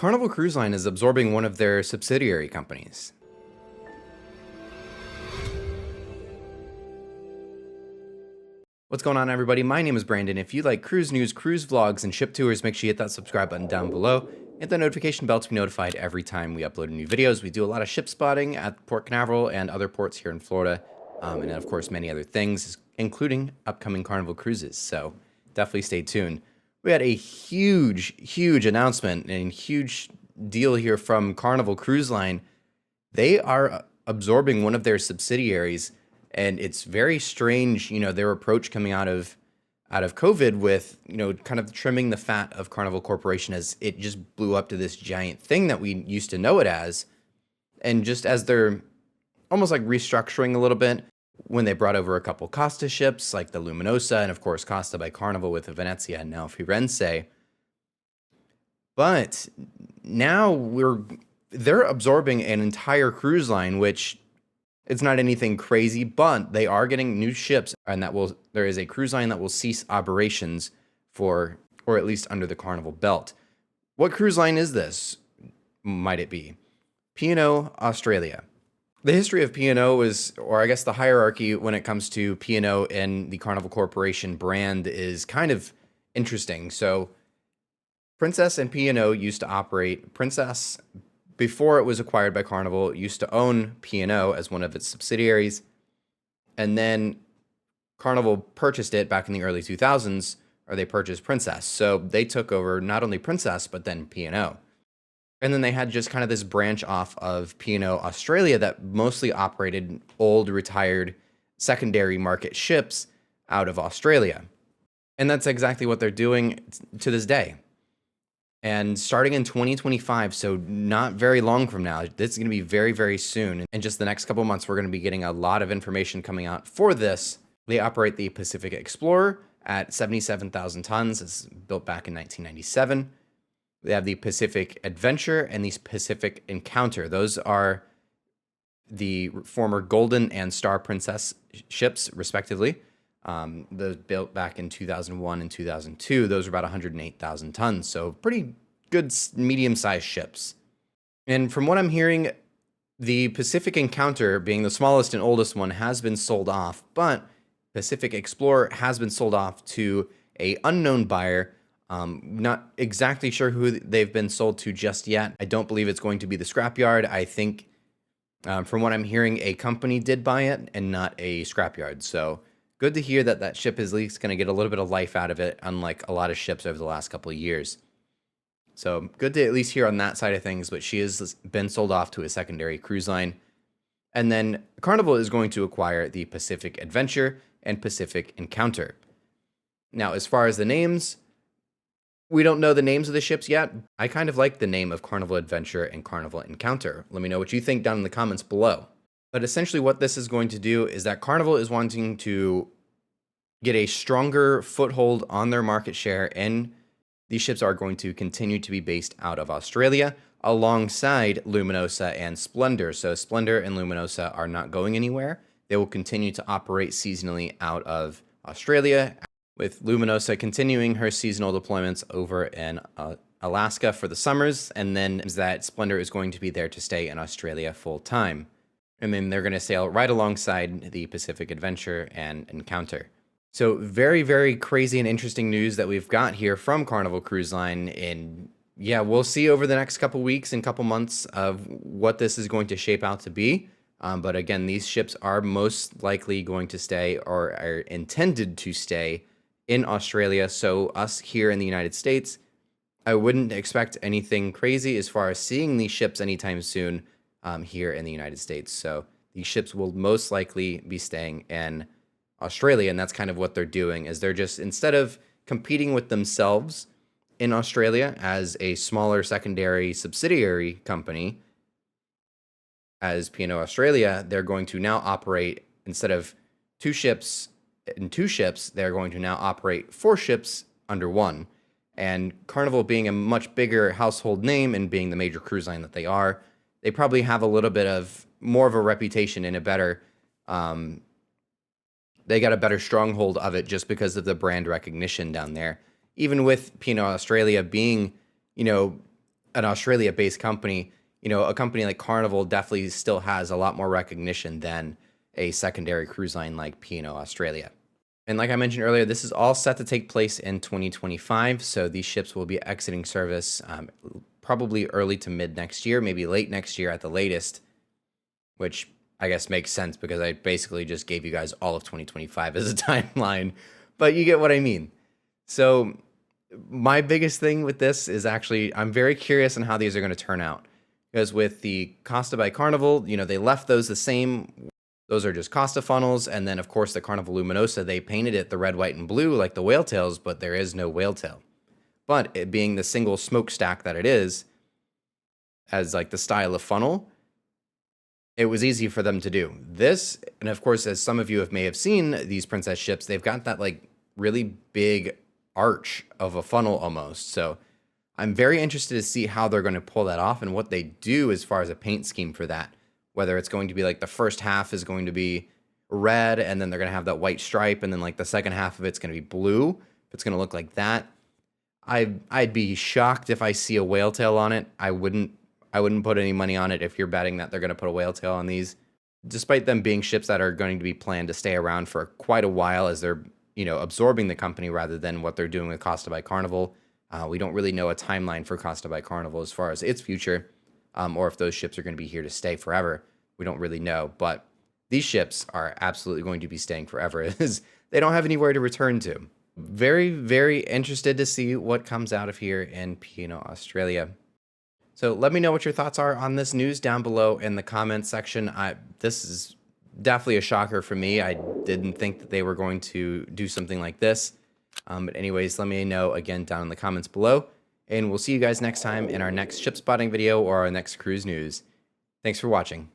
Carnival Cruise Line is absorbing one of their subsidiary companies. What's going on, everybody? My name is Brandon. If you like cruise news, cruise vlogs, and ship tours, make sure you hit that subscribe button down below. Hit the notification bell to be notified every time we upload new videos. We do a lot of ship spotting at Port Canaveral and other ports here in Florida, and then, of course, many other things, including upcoming Carnival cruises. So definitely stay tuned. We had a huge announcement and huge deal here from Carnival Cruise Line. They are absorbing one of their subsidiaries, and it's very strange, their approach coming out of COVID with, kind of trimming the fat of Carnival Corporation as it just blew up to this giant thing that we used to know it as. And just as they're almost like restructuring a little bit, when they brought over a couple Costa ships like the Luminosa and of course Costa by Carnival with the Venezia and now Firenze. But now they're absorbing an entire cruise line, which it's not anything crazy, but they are getting new ships, and there is a cruise line that will cease operations or at least under the Carnival belt. What cruise line is this? Might it be P&O Australia? The history of P&O or I guess the hierarchy when it comes to P&O and the Carnival Corporation brand is kind of interesting. So Princess and P&O used to operate. Princess, before it was acquired by Carnival, used to own P&O as one of its subsidiaries. And then Carnival purchased it back in the early 2000s, or they purchased Princess. So they took over not only Princess, but then P&O. And then they had just kind of this branch off of P&O Australia that mostly operated old, retired, secondary market ships out of Australia. And that's exactly what they're doing to this day. And starting in 2025, so not very long from now, this is going to be very, very soon. And just the next couple of months, we're going to be getting a lot of information coming out for this. They operate the Pacific Explorer at 77,000 tons. It's built back in 1997. They have the Pacific Adventure and the Pacific Encounter. Those are the former Golden and Star Princess ships, respectively. Those built back in 2001 and 2002. Those are about 108,000 tons. So pretty good medium-sized ships. And from what I'm hearing, the Pacific Encounter, being the smallest and oldest one, has been sold off, but Pacific Explorer has been sold off to an unknown buyer. Not exactly sure who they've been sold to just yet. I don't believe it's going to be the scrapyard. I think, from what I'm hearing, a company did buy it and not a scrapyard. So good to hear that ship is at least going to get a little bit of life out of it, unlike a lot of ships over the last couple of years. So good to at least hear on that side of things, but she has been sold off to a secondary cruise line. And then Carnival is going to acquire the Pacific Adventure and Pacific Encounter. Now, as far as the names, we don't know the names of the ships yet. I kind of like the name of Carnival Adventure and Carnival Encounter. Let me know what you think down in the comments below. But essentially what this is going to do is that Carnival is wanting to get a stronger foothold on their market share, and these ships are going to continue to be based out of Australia alongside Luminosa and Splendor. So Splendor and Luminosa are not going anywhere. They will continue to operate seasonally out of Australia, with Luminosa continuing her seasonal deployments over in Alaska for the summers, and then that Splendor is going to be there to stay in Australia full time. And then they're going to sail right alongside the Pacific Adventure and Encounter. So very, very crazy and interesting news that we've got here from Carnival Cruise Line. And yeah, we'll see over the next couple weeks and couple months of what this is going to shape out to be. But again, these ships are most likely going to stay, or are intended to stay, in Australia. So us here in the United States, I wouldn't expect anything crazy as far as seeing these ships anytime soon here in the United States. So these ships will most likely be staying in Australia, and that's kind of what they're doing, is they're just, instead of competing with themselves in Australia as a smaller secondary subsidiary company as P&O Australia, they're going to now operate, instead of two ships, they're going to now operate 4 ships under one. And Carnival, being a much bigger household name and being the major cruise line that they are, they probably have a little bit of more of a reputation and a better, they got a better stronghold of it just because of the brand recognition down there. Even with P&O Australia being, an Australia-based company, a company like Carnival definitely still has a lot more recognition than a secondary cruise line like P&O Australia. And like I mentioned earlier, this is all set to take place in 2025. So these ships will be exiting service probably early to mid next year, maybe late next year at the latest, which I guess makes sense because I basically just gave you guys all of 2025 as a timeline, but you get what I mean. So my biggest thing with this is actually I'm very curious on how these are going to turn out, because with the Costa by Carnival, they left those the same. Those are just Costa funnels, and then of course the Carnival Luminosa, they painted it the red, white, and blue like the whale tails, but there is no whale tail. But it being the single smokestack that it is, as like the style of funnel, it was easy for them to do this. And of course, as some of you may have seen these princess ships, they've got that like really big arch of a funnel almost. So I'm very interested to see how they're going to pull that off and what they do as far as a paint scheme for that. Whether it's going to be like the first half is going to be red and then they're going to have that white stripe, and then like the second half of it's going to be blue. If it's going to look like that, I'd be shocked if I see a whale tail on it. I wouldn't put any money on it if you're betting that they're going to put a whale tail on these, despite them being ships that are going to be planned to stay around for quite a while as they're, absorbing the company rather than what they're doing with Costa by Carnival. We don't really know a timeline for Costa by Carnival as far as its future, or if those ships are going to be here to stay forever. We don't really know, but these ships are absolutely going to be staying forever as they don't have anywhere to return to. Very, very interested to see what comes out of here in P&O Australia. So let me know what your thoughts are on this news down below in the comments section. This is definitely a shocker for me. I didn't think that they were going to do something like this. But anyways, let me know again down in the comments below. And we'll see you guys next time in our next ship spotting video or our next cruise news. Thanks for watching.